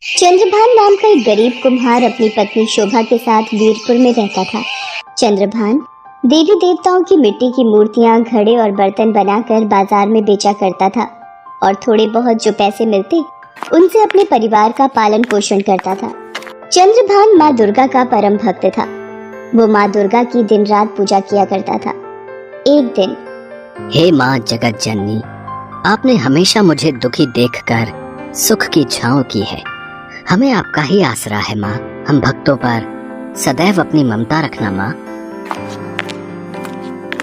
चंद्रभान नाम का एक गरीब कुम्हार अपनी पत्नी शोभा के साथ वीरपुर में रहता था। चंद्रभान देवी देवताओं की मिट्टी की मूर्तियां, घड़े और बर्तन बनाकर बाजार में बेचा करता था और थोड़े बहुत जो पैसे मिलते उनसे अपने परिवार का पालन पोषण करता था। चंद्रभान माँ दुर्गा का परम भक्त था। वो माँ दुर्गा की दिन रात पूजा किया करता था। एक दिन, हे माँ जगत जननी, आपने हमेशा मुझे दुखी देखकर सुख की छांव की है। हमें आपका ही आसरा है माँ। हम भक्तों पर सदैव अपनी ममता रखना माँ।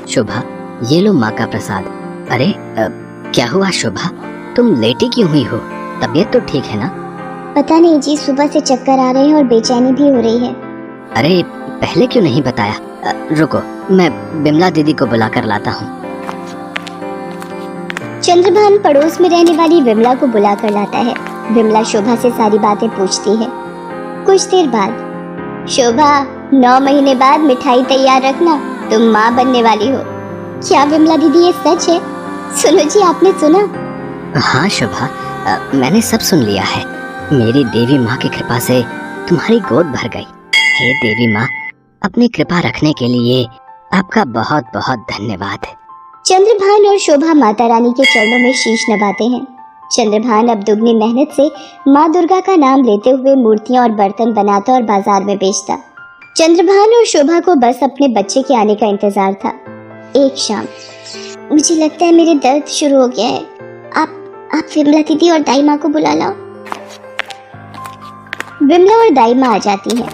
शोभा, ये लो माँ का प्रसाद। अरे क्या हुआ शोभा, तुम लेटी क्यों हुई हो? तबीयत तो ठीक है ना? पता नहीं जी, सुबह से चक्कर आ रहे हैं और बेचैनी भी हो रही है। अरे पहले क्यों नहीं बताया? रुको, मैं बिमला दीदी को बुलाकर लाता हूँ। चंद्रभान पड़ोस में रहने वाली विमला को बुलाकर लाता है। विमला शोभा से सारी बातें पूछती है। कुछ देर बाद, शोभा 9 महीने बाद मिठाई तैयार रखना, तुम माँ बनने वाली हो। क्या विमला दीदी ये सच है? सुनो जी, आपने सुना? हाँ शोभा, मैंने सब सुन लिया है। मेरी देवी माँ की कृपा से तुम्हारी गोद भर गई। हे देवी माँ, अपनी कृपा रखने के लिए आपका बहुत बहुत धन्यवाद। चंद्रभान और शोभा माता रानी के चरणों में शीश नवाते हैं। चंद्रभान अब दुगनी मेहनत से माँ दुर्गा का नाम लेते हुए मूर्तियां और बर्तन बनाता और बाजार में बेचता। चंद्रभान और शोभा को बस अपने बच्चे के आने का इंतजार था। एक शाम, मुझे लगता है मेरे दर्द शुरू हो गया है। आप विमला दीदी और दाई माँ को बुला लाओ। विमला और दाई माँ आ जाती हैं।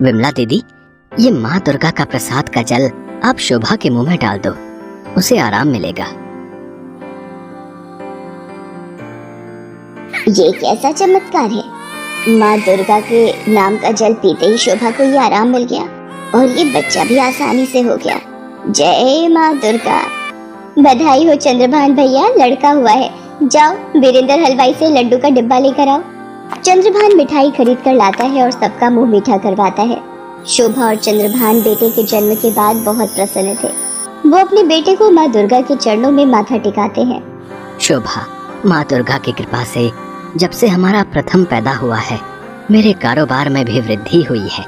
विमला दीदी, ये माँ दुर्गा का प्रसाद का जल आप शोभा के मुंह में डाल दो, उसे आराम मिलेगा। ये कैसा चमत्कार है? माँ दुर्गा के नाम का जल पीते ही शोभा को ये आराम मिल गया और ये बच्चा भी आसानी से हो गया। जय माँ दुर्गा। बधाई हो चंद्रभान भैया, लड़का हुआ है। जाओ वीरेंद्र हलवाई से लड्डू का डिब्बा लेकर आओ। चंद्रभान मिठाई खरीद कर लाता है और सबका मुंह मीठा करवाता है। शोभा और चंद्रभान बेटे के जन्म के बाद बहुत प्रसन्न थे। वो अपने बेटे को माँ दुर्गा के चरणों में माथा टिकाते हैं। शोभा, माँ दुर्गा की कृपा से जब से हमारा प्रथम पैदा हुआ है, मेरे कारोबार में भी वृद्धि हुई है।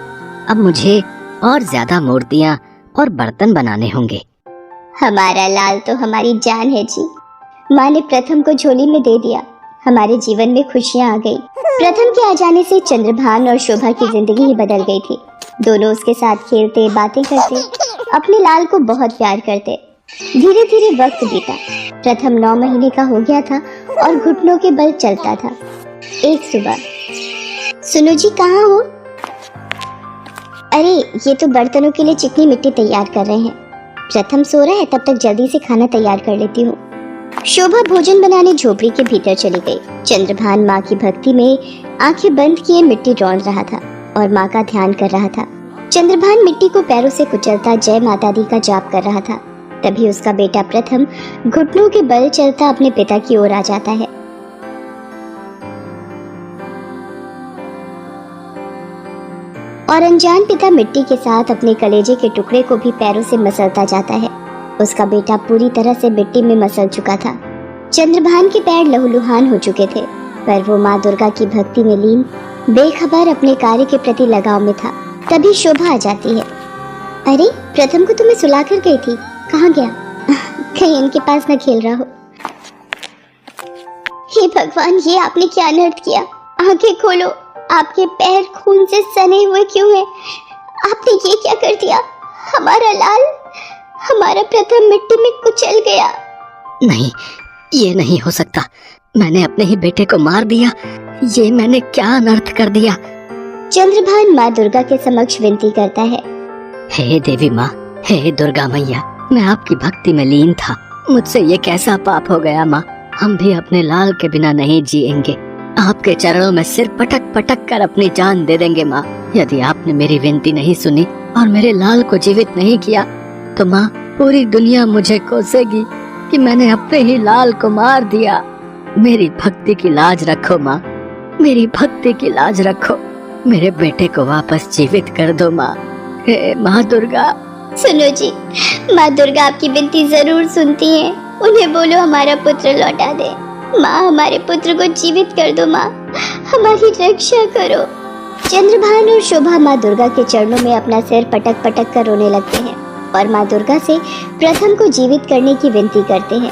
अब मुझे और ज्यादा मूर्तियाँ और बर्तन बनाने होंगे। हमारा लाल तो हमारी जान है जी। माँ ने प्रथम को झोली में दे दिया, हमारे जीवन में खुशियाँ आ गई। प्रथम के आ जाने से चंद्रभान और शोभा की जिंदगी ही बदल गई थी। दोनों उसके साथ खेलते, बातें करते, अपने लाल को बहुत प्यार करते। धीरे धीरे वक्त बीता। प्रथम 9 महीने का हो गया था और घुटनों के बल चलता था। एक सुबह, सुनो जी, कहाँ हो? अरे ये तो बर्तनों के लिए चिकनी मिट्टी तैयार कर रहे हैं। प्रथम सो रहा है, तब तक जल्दी से खाना तैयार कर लेती हूँ। शोभा भोजन बनाने झोपड़ी के भीतर चली गई। चंद्रभान माँ की भक्ति में आंखें बंद किए मिट्टी रौंद रहा था और माँ का ध्यान कर रहा था। चंद्रभान मिट्टी को पैरों से कुचलता जय माता दी का जाप कर रहा था। तभी उसका बेटा प्रथम घुटनों के बल चलता अपने पिता की ओर आ जाता है। और अनजान पिता मिट्टी के साथ अपने कलेजे के टुकड़े को भी पैरों से मसलता जाता है। उसका बेटा पूरी तरह से मिट्टी में मसल चुका था। चंद्रभान के पैर लहूलुहान हो चुके थे, पर वो माँ दुर्गा की भक्ति में लीन, बेखबर अपने कार्य के प्रति लगाव में था। तभी शोभा आ जाती है। अरे प्रथम को तुम्हें सुला कर गई थी, कहाँ गया? कहीं इनके पास न खेल रहा हो। हे भगवान, ये आपने क्या अनर्थ किया? आंखें खोलो, आपके पैर खून से सने हुए क्यों हैं? आपने ये क्या कर दिया? हमारा लाल, हमारा प्रथम मिट्टी में कुचल गया। नहीं, ये नहीं हो सकता। मैंने अपने ही बेटे को मार दिया। ये मैंने क्या अनर्थ कर दिया? चंद्रभान माँ दुर्गा के समक्ष विनती करता है। हे देवी माँ, हे दुर्गा मैया, मैं आपकी भक्ति में लीन था। मुझसे ये कैसा पाप हो गया माँ। हम भी अपने लाल के बिना नहीं जिएंगे। आपके चरणों में सिर पटक पटक कर अपनी जान दे देंगे माँ। यदि आपने मेरी विनती नहीं सुनी और मेरे लाल को जीवित नहीं किया तो माँ, पूरी दुनिया मुझे कोसेगी कि मैंने अपने ही लाल को मार दिया। मेरी भक्ति की लाज रखो माँ, मेरी भक्ति की लाज रखो। मेरे बेटे को वापस जीवित कर दो माँ। हे माँ दुर्गा। सुनो जी, माँ दुर्गा आपकी विनती जरूर सुनती हैं। उन्हें बोलो हमारा पुत्र लौटा दे। माँ, हमारे पुत्र को जीवित कर दो माँ, हमारी रक्षा करो। चंद्रभान और शोभा माँ दुर्गा के चरणों में अपना सिर पटक पटक कर रोने लगते हैं और माँ दुर्गा से प्रथम को जीवित करने की विनती करते हैं।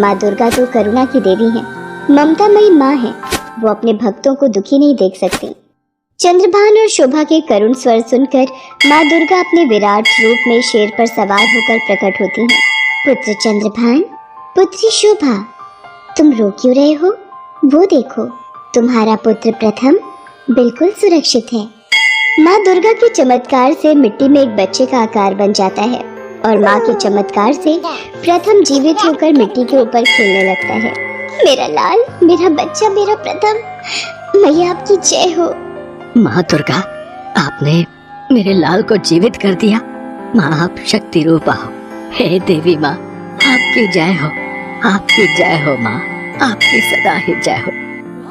माँ दुर्गा तो करुणा की देवी हैं, ममतामयी माँ है, वो अपने भक्तों को दुखी नहीं देख सकती। चंद्रभान और शोभा के करुण स्वर सुनकर माँ दुर्गा अपने विराट रूप में शेर पर सवार होकर प्रकट होती हैं। पुत्र चंद्रभान, पुत्री शोभा, तुम रो क्यों रहे हो? वो देखो, तुम्हारा पुत्र प्रथम बिल्कुल सुरक्षित है। माँ दुर्गा के चमत्कार से मिट्टी में एक बच्चे का आकार बन जाता है और माँ के चमत्कार से प्रथम जीवित होकर मिट्टी के ऊपर खेलने लगता है। मेरा लाल, मेरा बच्चा, मेरा प्रथम, मैया आपकी जय हो। माँ दुर्गा, आपने मेरे लाल को जीवित कर दिया। माँ, आप शक्ति रूपा हो। हे देवी माँ, आपकी जय हो, आपकी जय हो माँ, आपकी सदा ही जय हो।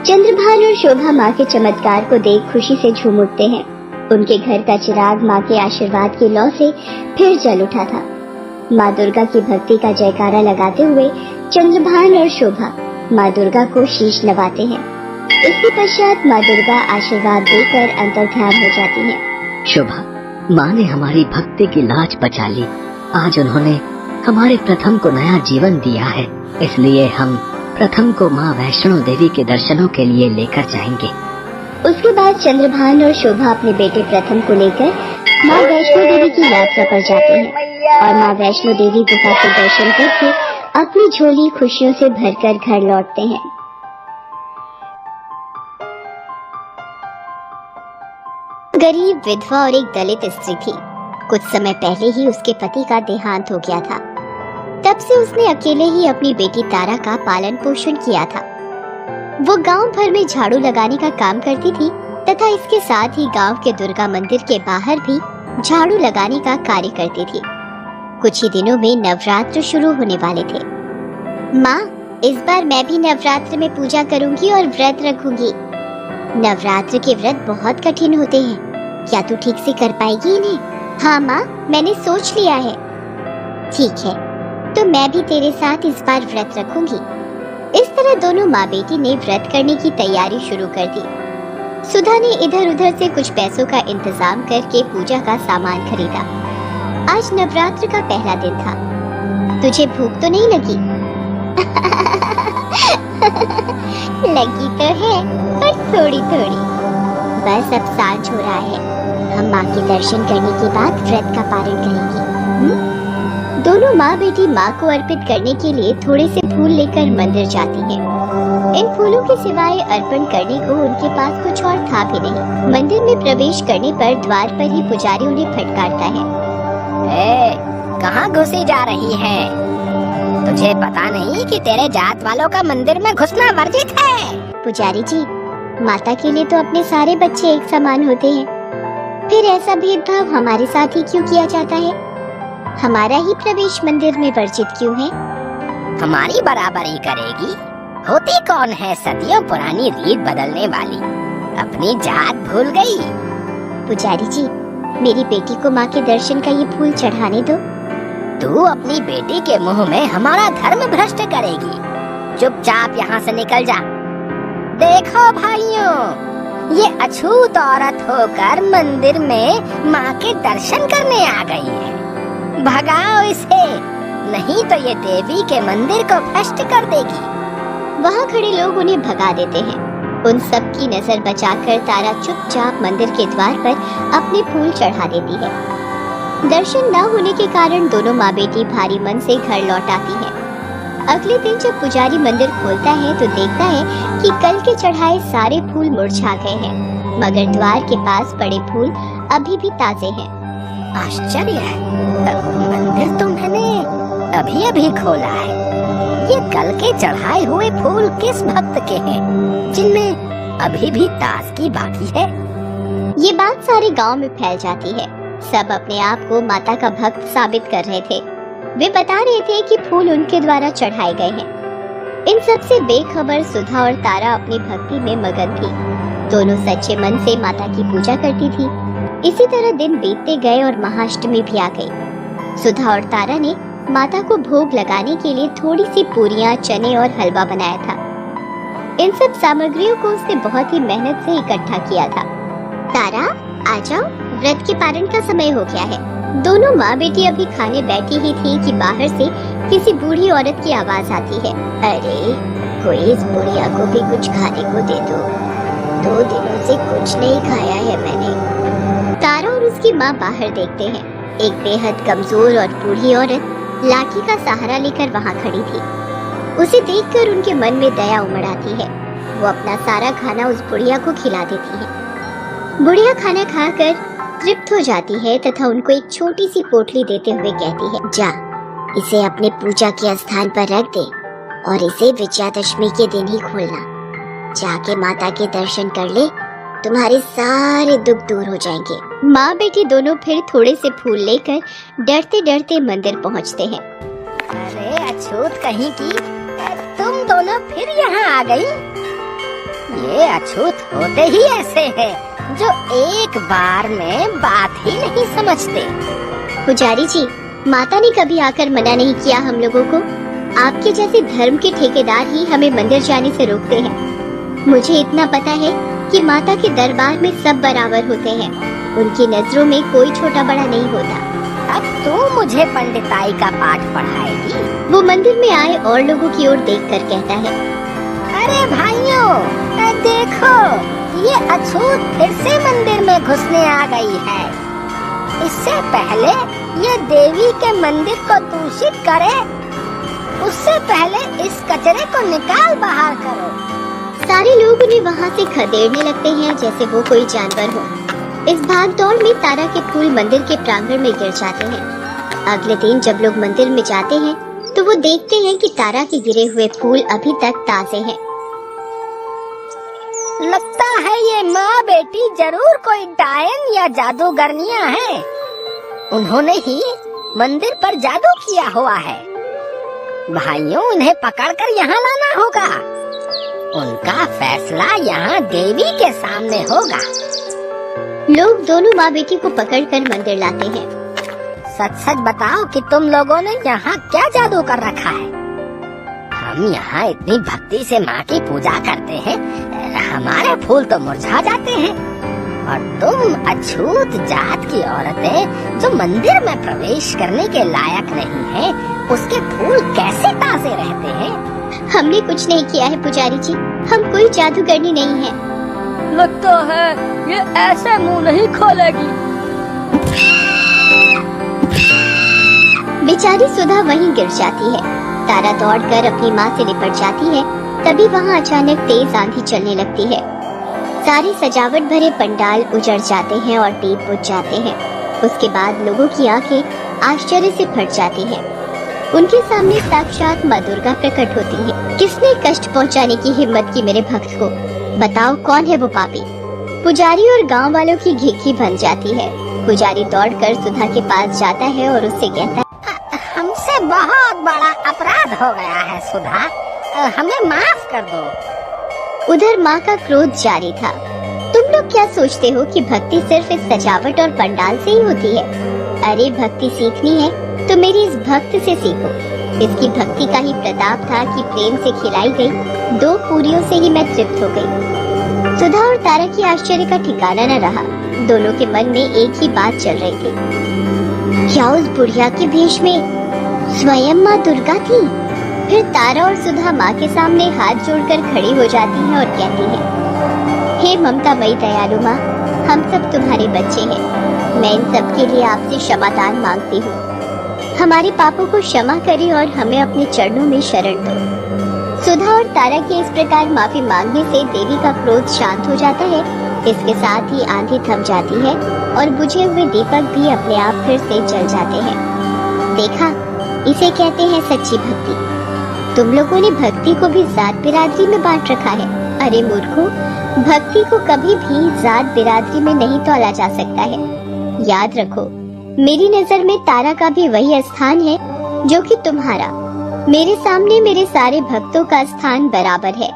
चंद्रभान और शोभा माँ के चमत्कार को देख खुशी से झूम उठते हैं। उनके घर का चिराग माँ के आशीर्वाद की लौ से फिर जल उठा था। माँ दुर्गा की भक्ति का जयकारा लगाते हुए चंद्रभान और शोभा माँ दुर्गा को शीश नवाते हैं। इसके पश्चात माँ दुर्गा आशीर्वाद देकर अंतर्ध्यान हो जाती हैं। शोभा, माँ ने हमारी भक्ति की लाज बचा ली। आज उन्होंने हमारे प्रथम को नया जीवन दिया है, इसलिए हम प्रथम को माँ वैष्णो देवी के दर्शनों के लिए लेकर जाएंगे। उसके बाद चंद्रभान और शोभा अपने बेटे प्रथम को लेकर माँ वैष्णो देवी की यात्रा पर जाते हैं और माँ वैष्णो देवी गुफा के दर्शन करके अपनी झोली खुशियों से भरकर घर लौटते हैं। गरीब विधवा और एक दलित स्त्री थी। कुछ समय पहले ही उसके पति का देहांत हो गया था। तब से उसने अकेले ही अपनी बेटी तारा का पालन पोषण किया था। वो गांव भर में झाड़ू लगाने का काम करती थी तथा इसके साथ ही गांव के दुर्गा मंदिर के बाहर भी झाड़ू लगाने का कार्य करती थी। कुछ ही दिनों में नवरात्र शुरू होने वाले थे। माँ, इस बार मैं भी नवरात्र में पूजा करूंगी और व्रत रखूंगी। नवरात्र के व्रत बहुत कठिन होते हैं, क्या तू ठीक से कर पाएगी इन्हें? हाँ माँ, मैंने सोच लिया है। ठीक है, तो मैं भी तेरे साथ इस बार व्रत रखूंगी। इस तरह दोनों माँ बेटी ने व्रत करने की तैयारी शुरू कर दी। सुधा ने इधर उधर से कुछ पैसों का इंतजाम करके पूजा का सामान खरीदा। आज नवरात्र का पहला दिन था। तुझे भूख तो नहीं लगी? लगी तो है, पर थोड़ी थोड़ी। बस अब सांझ हो रहा है, हम माँ के दर्शन करने के बाद व्रत का पालन करेंगे। दोनों माँ बेटी माँ को अर्पित करने के लिए थोड़े से फूल लेकर मंदिर जाती हैं। इन फूलों के सिवाय अर्पण करने को उनके पास कुछ और था भी नहीं। मंदिर में प्रवेश करने पर द्वार पर ही पुजारी उन्हें फटकारता है। कहाँ घुसी जा रही है? तुझे पता नहीं कि तेरे जात वालों का मंदिर में घुसना वर्जित है? पुजारी जी, माता के लिए तो अपने सारे बच्चे एक समान होते हैं, फिर ऐसा भेदभाव हमारे साथ ही क्यों किया जाता है? हमारा ही प्रवेश मंदिर में वर्जित क्यों है? हमारी बराबरी करेगी? होती कौन है सदियों पुरानी रीत बदलने वाली? अपनी जात भूल गई? पुजारी जी, मेरी बेटी को माँ के दर्शन का ये फूल चढ़ाने दो। तू अपनी बेटी के मुंह में हमारा धर्म भ्रष्ट करेगी। चुपचाप यहाँ से निकल जा। देखो भाइयों, ये अछूत औरत होकर मंदिर में माँ के दर्शन करने आ गई है। भगाओ इसे, नहीं तो ये देवी के मंदिर को भ्रष्ट कर देगी। वहाँ खड़े लोग उन्हें भगा देते हैं। उन सब की नजर बचाकर तारा चुपचाप मंदिर के द्वार पर अपने फूल चढ़ा देती है। दर्शन न होने के कारण दोनों माँ बेटी भारी मन से घर लौट आती हैं। अगले दिन जब पुजारी मंदिर खोलता है तो देखता है कि कल के चढ़ाए सारे फूल मुरझा गए हैं, मगर द्वार के पास पड़े फूल अभी भी ताजे हैं। आश्चर्य है, मंदिर तो मैंने अभी अभी खोला है। ये कल के चढ़ाए हुए फूल किस भक्त के हैं, जिनमें अभी भी ताजगी बाकी है? ये बात सारे गांव में फैल जाती है। सब अपने आप को माता का भक्त साबित कर रहे थे। वे बता रहे थे कि फूल उनके द्वारा चढ़ाए गए हैं। इन सब से बेखबर सुधा और तारा अपनी भक्ति में मगन थी। दोनों सच्चे मन से माता की पूजा करती थी। इसी तरह दिन बीतते गए और महाअष्टमी भी आ गई। सुधा और तारा ने माता को भोग लगाने के लिए थोड़ी सी पूरियां, चने और हलवा बनाया था। इन सब सामग्रियों को उसने बहुत ही मेहनत से इकट्ठा किया था। तारा, आ जाओ, व्रत के पारण का समय हो गया है। दोनों माँ बेटी अभी खाने बैठी ही थी कि बाहर से किसी बूढ़ी औरत की आवाज आती है। अरे, कोई इस बुढ़िया को भी कुछ खाने को दे दो, 2 दिनों से कुछ नहीं खाया है मैंने। तारा और उसकी माँ बाहर देखते हैं। एक बेहद कमजोर और बूढ़ी औरत लाठी का सहारा लेकर वहाँ खड़ी थी। उसे देखकर उनके मन में दया उमड़ आती है। वो अपना सारा खाना उस बुढ़िया को खिला देती है। बुढ़िया खाना खाकर तृप्त हो जाती है तथा उनको एक छोटी सी पोटली देते हुए कहती है, जा, इसे अपने पूजा के स्थान पर रख दे और इसे विजयादशमी के दिन ही खोलना। जाके माता के दर्शन कर ले, तुम्हारे सारे दुख दूर हो जाएंगे। माँ बेटी दोनों फिर थोड़े से फूल लेकर डरते डरते मंदिर पहुँचते हैं। अरे अछूत कहीं की, तुम दोनों फिर यहाँ आ गई। ये अछूत होते ही ऐसे हैं, जो एक बार में बात ही नहीं समझते। पुजारी जी, माता ने कभी आकर मना नहीं किया हम लोगों को। आपके जैसे धर्म के ठेकेदार ही हमें मंदिर जाने से रोकते हैं। मुझे इतना पता है कि माता के दरबार में सब बराबर होते हैं। उनकी नजरों में कोई छोटा बड़ा नहीं होता। अब तू मुझे पंडिताई का पाठ पढ़ाएगी? वो मंदिर में आए और लोगों की ओर देखकर कहता है, अरे भाइयों, देखो, ये अछूत फिर से मंदिर में घुसने आ गई है। इससे पहले ये देवी के मंदिर को दूषित करे, उससे पहले इस कचरे को निकाल बाहर करो। सारे लोग उन्हें वहाँ से खदेड़ने लगते हैं जैसे वो कोई जानवर हो। इस भाग दौड़ में तारा के फूल मंदिर के प्रांगण में गिर जाते हैं। अगले दिन जब लोग मंदिर में जाते हैं तो वो देखते हैं कि तारा के गिरे हुए फूल अभी तक ताजे हैं। लगता है ये माँ बेटी जरूर कोई डायन या जादूगरनियाँ हैं। उन्होंने ही मंदिर पर जादू किया हुआ है। भाइयों, उन्हें पकड़कर यहाँ लाना होगा। उनका फैसला यहाँ देवी के सामने होगा। लोग दोनों माँ बेटी को पकड़कर मंदिर लाते हैं। सच सच बताओ कि तुम लोगों ने यहाँ क्या जादू कर रखा है? हम यहाँ इतनी भक्ति से माँ की पूजा करते हैं, हमारे फूल तो मुरझा जाते हैं, और तुम अछूत जात की औरतें जो मंदिर में प्रवेश करने के लायक नहीं हैं, उसके फूल कैसे ताजे रहते हैं? हमने कुछ नहीं किया है पुजारी जी, हम कोई जादूगरनी नहीं है। लगता है ये ऐसे मुंह नहीं खोलेगी। बेचारी सुधा वहीं गिर जाती है। तारा दौड़कर अपनी माँ से लिपट जाती है। तभी वहाँ अचानक तेज आंधी चलने लगती है। सारी सजावट भरे पंडाल उजड़ जाते हैं और दीप बुझ जाते हैं। उसके बाद लोगों की आंखें आश्चर्य से फट जाती हैं। उनके सामने साक्षात माँ दुर्गा प्रकट होती है। किसने कष्ट पहुँचाने की हिम्मत की मेरे भक्त को? बताओ, कौन है वो पापी? पुजारी और गांव वालों की घिघी बन जाती है। पुजारी दौड़कर सुधा के पास जाता है और उससे कहता है, हमसे बहुत बड़ा अपराध हो गया है सुधा, हमें माफ कर दो। उधर माँ का क्रोध जारी था। तुम लोग क्या सोचते हो कि भक्ति सिर्फ इस सजावट और पंडाल से ही होती है? अरे, भक्ति सीखनी है तो मेरी इस भक्त से सीखो। इसकी भक्ति का ही प्रताप था कि प्रेम से खिलाई गई 2 पूरियों से ही मैं तृप्त हो गई। सुधा और तारा की आश्चर्य का ठिकाना न रहा। दोनों के मन में एक ही बात चल रही थी, क्या उस बुढ़िया के भेष में स्वयं माँ दुर्गा थी? फिर तारा और सुधा माँ के सामने हाथ जोड़कर खड़ी हो जाती हैं और कहती हैं, हे ममतामयी दयालु माँ, हम सब तुम्हारे बच्चे हैं। मैं इन सब के लिए आपसे क्षमादान मांगती हूँ। हमारे पापों को क्षमा करें और हमें अपने चरणों में शरण दो। सुधा और तारा के इस प्रकार माफी मांगने से देवी का क्रोध शांत हो जाता है। इसके साथ ही आंधी थम जाती है और बुझे हुए दीपक भी अपने आप फिर से जल जाते हैं। देखा, इसे कहते हैं सच्ची भक्ति। तुम लोगों ने भक्ति को भी जात बिरादरी में बांट रखा है। अरे मूर्खों, भक्ति को कभी भी जात बिरादरी में नहीं तौला जा सकता है। याद रखो, मेरी नजर में तारा का भी वही स्थान है जो कि तुम्हारा। मेरे सामने मेरे सारे भक्तों का स्थान बराबर है।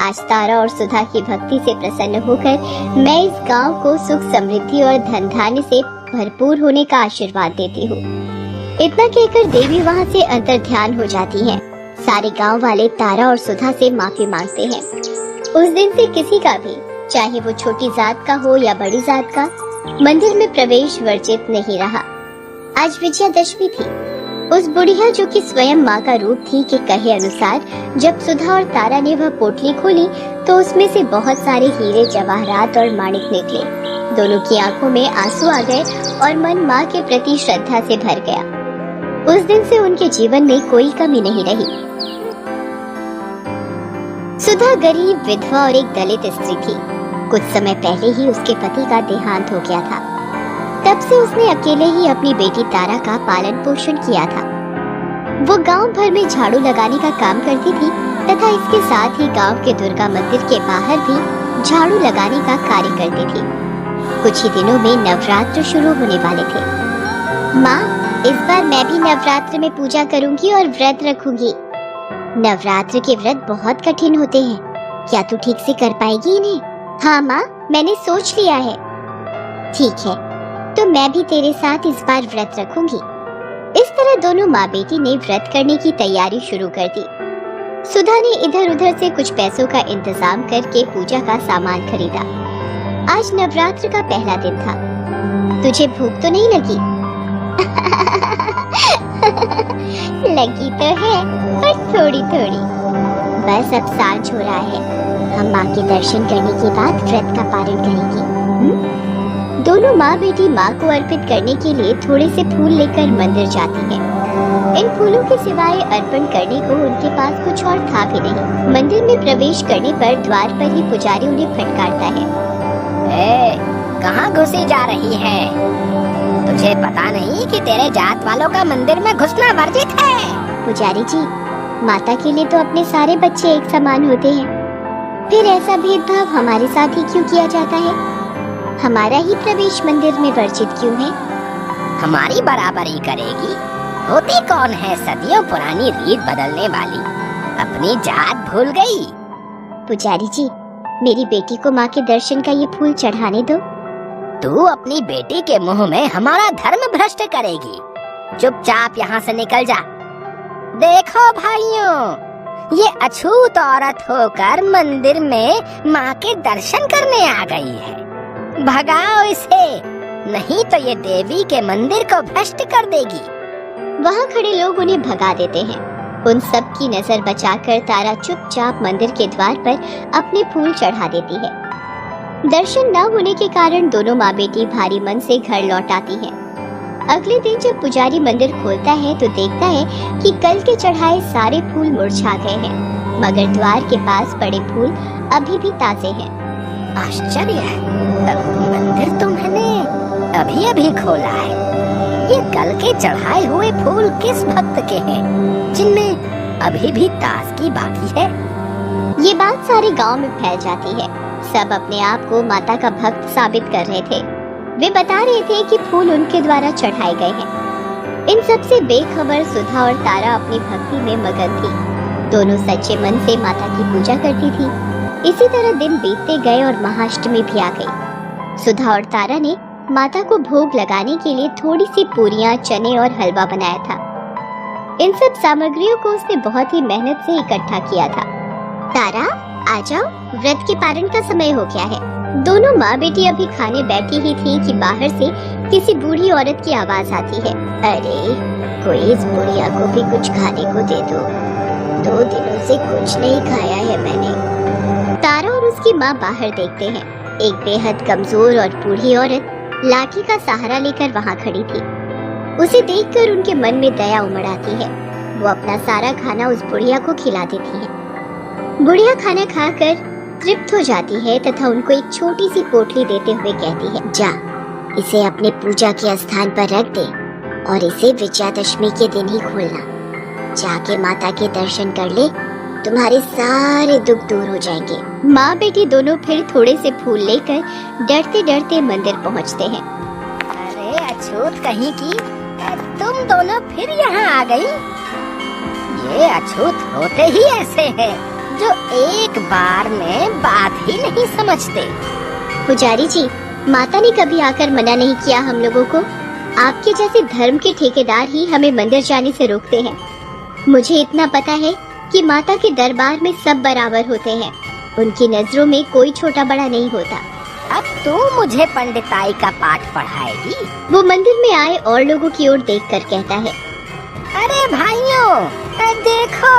आज तारा और सुधा की भक्ति से प्रसन्न होकर मैं इस गांव को सुख समृद्धि और धन धान्य से भरपूर होने का आशीर्वाद देती हूँ। इतना कहकर देवी वहाँ से अंतर्ध्यान हो जाती हैं। सारे गांव वाले तारा और सुधा से माफी मांगते हैं। उस दिन से किसी का भी, चाहे वो छोटी जात का हो या बड़ी जात का, मंदिर में प्रवेश वर्जित नहीं रहा। आज विजयादशमी थी। उस बुढ़िया जो कि स्वयं माँ का रूप थी के कहे अनुसार जब सुधा और तारा ने वह पोटली खोली तो उसमें से बहुत सारे हीरे, जवाहरात और माणिक निकले। दोनों की आंखों में आंसू आ गए और मन माँ के प्रति श्रद्धा से भर गया। उस दिन से उनके जीवन में कोई कमी नहीं रही। सुधा गरीब, विधवा और एक दलित स्त्री थी। कुछ समय पहले ही उसके पति का देहांत हो गया था। तब से उसने अकेले ही अपनी बेटी तारा का पालन पोषण किया था। वो गांव भर में झाड़ू लगाने का काम करती थी तथा इसके साथ ही गांव के दुर्गा मंदिर के बाहर भी झाड़ू लगाने का कार्य करती थी। कुछ ही दिनों में नवरात्र शुरू होने वाले थे। माँ, इस बार मैं भी नवरात्र में पूजा करूंगी और व्रत रखूंगी। नवरात्र के व्रत बहुत कठिन होते हैं, क्या तू ठीक से कर पाएगी इन्हें? हाँ माँ, मैंने सोच लिया है। ठीक है, तो मैं भी तेरे साथ इस बार व्रत रखूंगी। इस तरह दोनों माँ बेटी ने व्रत करने की तैयारी शुरू कर दी। सुधा ने इधर उधर से कुछ पैसों का इंतजाम करके पूजा का सामान खरीदा। आज नवरात्र का पहला दिन था। तुझे भूख तो नहीं लगी? लगी तो है, पर थोड़ी थोड़ी। बस अब सांझ हो रहा है, हम माँ के दर्शन करने के बाद व्रत का पालन करेंगे। दोनों माँ बेटी माँ को अर्पित करने के लिए थोड़े से फूल लेकर मंदिर जाती हैं। इन फूलों के सिवाय अर्पण करने को उनके पास कुछ और था भी नहीं। मंदिर में प्रवेश करने पर द्वार पर ही पुजारी उन्हें फटकारता है। कहाँ घुसी जा रही है? तुझे पता नहीं कि तेरे जात वालों का मंदिर में घुसना वर्जित है? पुजारी जी, माता के लिए तो अपने सारे बच्चे एक समान होते हैं, फिर ऐसा भेदभाव हमारे साथ ही क्यों किया जाता है? हमारा ही प्रवेश मंदिर में वर्जित क्यों है? हमारी बराबरी करेगी? होती कौन है सदियों पुरानी रीत बदलने वाली? अपनी जात भूल गई? पुजारी जी, मेरी बेटी को माँ के दर्शन का ये फूल चढ़ाने दो। तू अपनी बेटी के मुंह में हमारा धर्म भ्रष्ट करेगी। चुपचाप यहाँ से निकल जा। देखो भाइयों, ये अछूत औरत होकर मंदिर में माँ के दर्शन करने आ गई है। भगाओ इसे, नहीं तो ये देवी के मंदिर को भ्रष्ट कर देगी। वहाँ खड़े लोग उन्हें भगा देते हैं। उन सब की नजर बचाकर तारा चुपचाप मंदिर के द्वार पर अपने फूल चढ़ा देती है। दर्शन न होने के कारण दोनों माँ बेटी भारी मन से घर लौट आती हैं। अगले दिन जब पुजारी मंदिर खोलता है तो देखता है कि कल के चढ़ाए सारे फूल मुरझा गए हैं, मगर द्वार के पास पड़े फूल अभी भी ताजे हैं। आश्चर्य है, मंदिर तो मैंने अभी अभी खोला है। ये कल के चढ़ाए हुए फूल किस भक्त के हैं, जिनमें अभी भी ताजगी बाकी है? ये बात सारे गांव में फैल जाती है। सब अपने आप को माता का भक्त साबित कर रहे थे। वे बता रहे थे कि फूल उनके द्वारा चढ़ाए गए हैं। इन सब से बेखबर सुधा और तारा अपनी भक्ति में मगन थी। दोनों सच्चे मन से माता की पूजा करती थी। इसी तरह दिन बीतते गए और महाअष्टमी भी आ गई। सुधा और तारा ने माता को भोग लगाने के लिए थोड़ी सी पूरियां, चने और हलवा बनाया था। इन सब सामग्रियों को उसने बहुत ही मेहनत से इकट्ठा किया था। तारा, आ जाओ, व्रत के पारण का समय हो गया है। दोनों माँ बेटी अभी खाने बैठी ही थी कि बाहर से किसी बूढ़ी औरत की आवाज आती है। अरे, कोई इस बुढ़िया को भी कुछ खाने को दे दो। 2 दिनों से कुछ नहीं खाया है मैंने। तारा और उसकी माँ बाहर देखते हैं। एक बेहद कमजोर और बूढ़ी औरत लाठी का सहारा लेकर वहाँ खड़ी थी। उसे देखकर उनके मन में दया उमड़ आती है। वो अपना सारा खाना उस बुढ़िया को खिला देती है। बुढ़िया खाना खाकर तृप्त हो जाती है तथा उनको एक छोटी सी पोटली देते हुए कहती है, जा, इसे अपने पूजा के स्थान पर रख दे और इसे विजयादशमी के दिन ही खोलना। जाके माता के दर्शन कर ले, तुम्हारे सारे दुख दूर हो जाएंगे। माँ बेटी दोनों फिर थोड़े से फूल लेकर डरते डरते मंदिर पहुँचते हैं। अरे अछूत कहीं की, तुम दोनों फिर यहाँ आ गई? ये अछूत होते ही ऐसे हैं, जो एक बार में बात ही नहीं समझते। पुजारी जी, माता ने कभी आकर मना नहीं किया हम लोगों को। आपके जैसे धर्म के ठेकेदार ही हमें मंदिर जाने से रोकते हैं। मुझे इतना पता है कि माता के दरबार में सब बराबर होते हैं। उनकी नजरों में कोई छोटा बड़ा नहीं होता। अब तू मुझे पंडिताई का पाठ पढ़ाएगी? वो मंदिर में आए और लोगों की ओर देखकर कहता है, अरे भाइयों, देखो,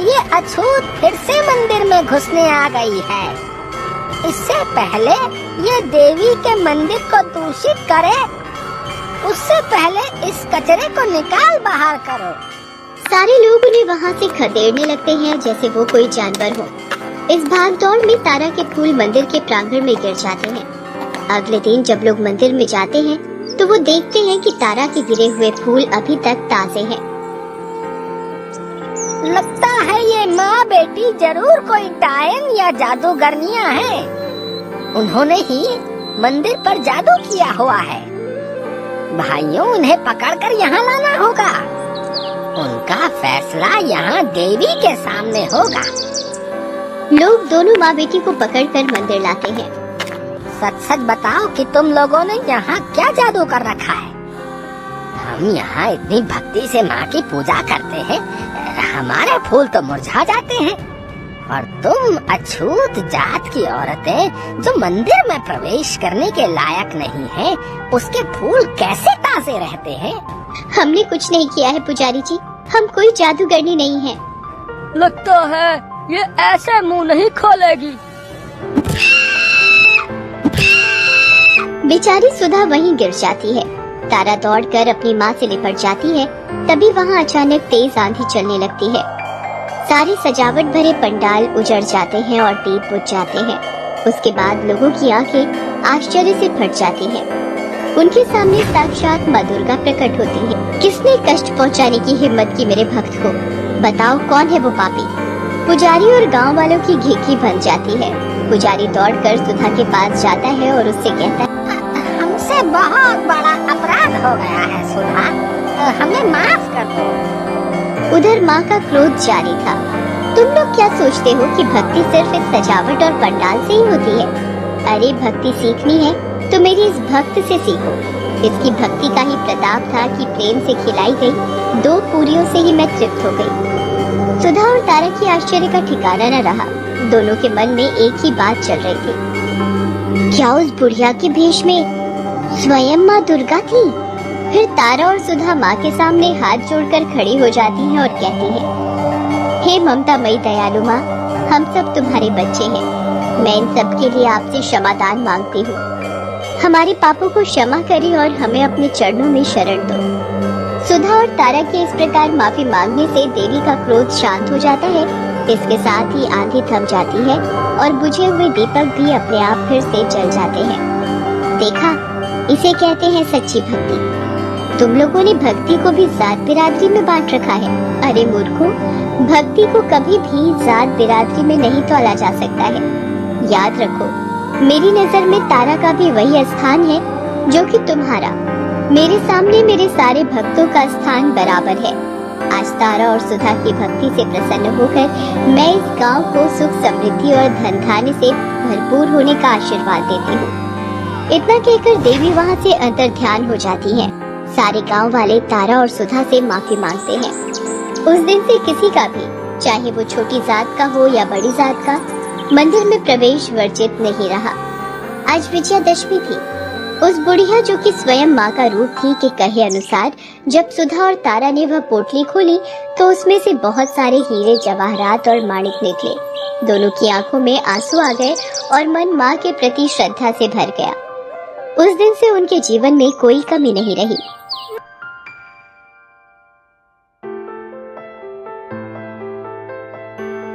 ये अछूत फिर से मंदिर में घुसने आ गई है। इससे पहले ये देवी के मंदिर को दूषित करे, उससे पहले इस कचरे को निकाल बाहर करो। सारे लोग उन्हें वहाँ से खदेड़ने लगते हैं जैसे वो कोई जानवर हो। इस भाग दौड़ में तारा के फूल मंदिर के प्रांगण में गिर जाते हैं। अगले दिन जब लोग मंदिर में जाते हैं तो वो देखते हैं कि तारा के गिरे हुए फूल अभी तक ताजे हैं। लगता है ये माँ बेटी जरूर कोई डायन या जादूगरनियाँ हैं। उन्होंने ही मंदिर पर जादू किया हुआ है। भाइयों, उन्हें पकड़कर यहाँ लाना होगा। उनका फैसला यहाँ देवी के सामने होगा। लोग दोनों माँ बेटी को पकड़कर मंदिर लाते हैं। सच सच बताओ कि तुम लोगों ने यहाँ क्या जादू कर रखा है? हम यहाँ इतनी भक्ति से माँ की पूजा करते हैं, हमारे फूल तो मुरझा जाते हैं, और तुम अछूत जात की औरतें जो मंदिर में प्रवेश करने के लायक नहीं हैं, उसके फूल कैसे ताजे रहते हैं? हमने कुछ नहीं किया है पुजारी जी, हम कोई जादूगरनी नहीं है। लगता है ये ऐसे मुंह नहीं खोलेगी। बेचारी सुधा वहीं गिर जाती है। तारा दौड़कर अपनी माँ से लिपट जाती है। तभी वहाँ अचानक तेज आंधी चलने लगती है। सारे सजावट भरे पंडाल उजड़ जाते हैं और दीप बुझ जाते हैं। उसके बाद लोगों की आंखें आश्चर्य से फट जाती हैं। उनके सामने साक्षात माँ दुर्गा प्रकट होती है। किसने कष्ट पहुँचाने की हिम्मत की मेरे भक्त को? बताओ कौन है वो पापी? पुजारी और गांव वालों की घिघी बन जाती है। पुजारी दौड़कर सुधा के पास जाता है और उससे कहता है, हमसे बहुत बड़ा अपराध हो गया है सुधा, हमें माफ कर दो। उधर माँ का क्रोध जारी था। तुम लोग क्या सोचते हो कि भक्ति सिर्फ इस सजावट और पंडाल से ही होती है? अरे भक्ति सीखनी है तो मेरी इस भक्त से सीखो। इसकी भक्ति का ही प्रताप था कि प्रेम से खिलाई गई 2 पूरियों से ही मैं तृप्त हो गई। सुधा और तारा की आश्चर्य का ठिकाना न रहा। दोनों के मन में एक ही बात चल रही थी, क्या उस बुढ़िया के भेष में स्वयं माँ दुर्गा थी? फिर तारा और सुधा माँ के सामने हाथ जोड़कर खड़ी हो जाती हैं और कहती हैं, हे ममता मई दयालु माँ, हम सब तुम्हारे बच्चे हैं। मैं इन सब के लिए आपसे क्षमादान मांगती हूँ। हमारे पापों को क्षमा करें और हमें अपने चरणों में शरण दो। सुधा और तारा के इस प्रकार माफी मांगने से देवी का क्रोध शांत हो जाता है। इसके साथ ही आंधी थम जाती है और बुझे हुए दीपक भी अपने आप फिर से जल जाते हैं। देखा, इसे कहते हैं सच्ची भक्ति। तुम लोगों ने भक्ति को भी जात बिरादरी में बांट रखा है। अरे मूर्खों, भक्ति को कभी भी जात बिरादरी में नहीं तोला जा सकता है। याद रखो, मेरी नजर में तारा का भी वही स्थान है जो कि तुम्हारा। मेरे सामने मेरे सारे भक्तों का स्थान बराबर है। आज तारा और सुधा की भक्ति से प्रसन्न होकर मैं इस गांव को सुख समृद्धि और धन धान्य से भरपूर होने का आशीर्वाद देती हूँ। इतना कहकर देवी वहाँ से अंतर ध्यान हो जाती हैं। सारे गांव वाले तारा और सुधा से माफी मांगते हैं। उस दिन से किसी का भी, चाहे वो छोटी जात का हो या बड़ी जात का, मंदिर में प्रवेश वर्जित नहीं रहा। आज विजयादशमी थी। उस बुढ़िया जो कि स्वयं माँ का रूप थी के कहे अनुसार जब सुधा और तारा ने वह पोटली खोली तो उसमें से बहुत सारे हीरे जवाहरात और माणिक निकले। दोनों की आंखों में आंसू आ गए और मन माँ के प्रति श्रद्धा से भर गया। उस दिन से उनके जीवन में कोई कमी नहीं रही।